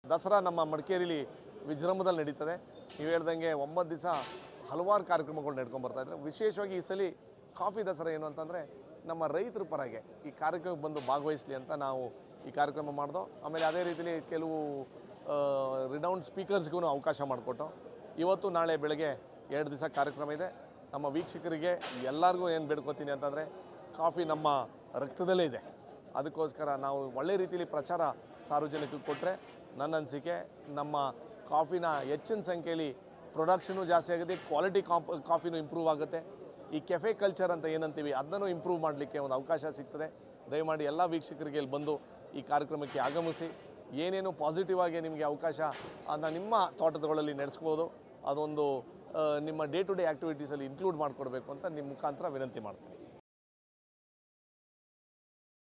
ದಸರಾ ನಮ್ಮ ಮಡಿಕೇರಿಲಿ ವಿಜೃಂಭದಲ್ಲಿ ನಡೀತದೆ. ನೀವು ಹೇಳ್ದಂಗೆ 9 ದಿವಸ ಹಲವಾರು ಕಾರ್ಯಕ್ರಮಗಳು ನಡ್ಕೊಂಡು ಬರ್ತಾಯಿದ್ದಾರೆ. ವಿಶೇಷವಾಗಿ ಈ ಸಲ ಕಾಫಿ ದಸರಾ ಏನು ಅಂತಂದರೆ ನಮ್ಮ ರೈತರ ಪರಗೆ ಈ ಕಾರ್ಯಕ್ರಮಕ್ಕೆ ಬಂದು ಭಾಗವಹಿಸಲಿ ಅಂತ ನಾವು ಈ ಕಾರ್ಯಕ್ರಮ ಮಾಡ್ದೋ. ಆಮೇಲೆ ಅದೇ ರೀತಿಯಲ್ಲಿ ಕೆಲವು ರಿನೌಂಡ್ ಸ್ಪೀಕರ್ಸ್ಗೂ ಅವಕಾಶ ಮಾಡಿಕೊಟ್ಟು ಇವತ್ತು ನಾಳೆ ಬೆಳಗ್ಗೆ 2 ದಿವಸ ಕಾರ್ಯಕ್ರಮ ಇದೆ. ನಮ್ಮ ವೀಕ್ಷಕರಿಗೆ ಎಲ್ಲರಿಗೂ ಏನು ಬೇಡ್ಕೋತೀನಿ ಅಂತಂದರೆ ಕಾಫಿ ನಮ್ಮ ರಕ್ತದಲ್ಲೇ ಇದೆ. ಅದಕ್ಕೋಸ್ಕರ ನಾವು ಒಳ್ಳೆ ರೀತಿಯಲ್ಲಿ ಪ್ರಚಾರ ಸಾರ್ವಜನಿಕರಿಗೆ ಕೊಟ್ಟರೆ ನನ್ನ ಅನಿಸಿಕೆ ನಮ್ಮ ಕಾಫಿನ ಹೆಚ್ಚಿನ ಸಂಖ್ಯೆಯಲ್ಲಿ ಪ್ರೊಡಕ್ಷನು ಜಾಸ್ತಿ ಆಗುತ್ತೆ, ಕ್ವಾಲಿಟಿ ಕಾಫಿನೂ ಇಂಪ್ರೂವ್ ಆಗುತ್ತೆ. ಈ ಕೆಫೆ ಕಲ್ಚರ್ ಅಂತ ಏನಂತೀವಿ ಅದನ್ನು ಇಂಪ್ರೂವ್ ಮಾಡಲಿಕ್ಕೆ ಒಂದು ಅವಕಾಶ ಸಿಗ್ತದೆ. ದಯಮಾಡಿ ಎಲ್ಲ ವೀಕ್ಷಕರಿಗೆ ಇಲ್ಲಿ ಬಂದು ಈ ಕಾರ್ಯಕ್ರಮಕ್ಕೆ ಆಗಮಿಸಿ ಏನೇನು ಪಾಸಿಟಿವ್ ಆಗಿ ನಿಮಗೆ ಅವಕಾಶ ಅದನ್ನ ನಿಮ್ಮ ತೋಟಗಳಲ್ಲಿ ನಡೆಸ್ಬೋದು. ಅದೊಂದು ನಿಮ್ಮ ಡೇ ಟು ಡೇ ಆ್ಯಕ್ಟಿವಿಟೀಸಲ್ಲಿ ಇನ್ಕ್ಲೂಡ್ ಮಾಡಿಕೊಡ್ಬೇಕು ಅಂತ ನಿಮ್ಮ ಮುಖಾಂತರ ವಿನಂತಿ ಮಾಡ್ತೀನಿ.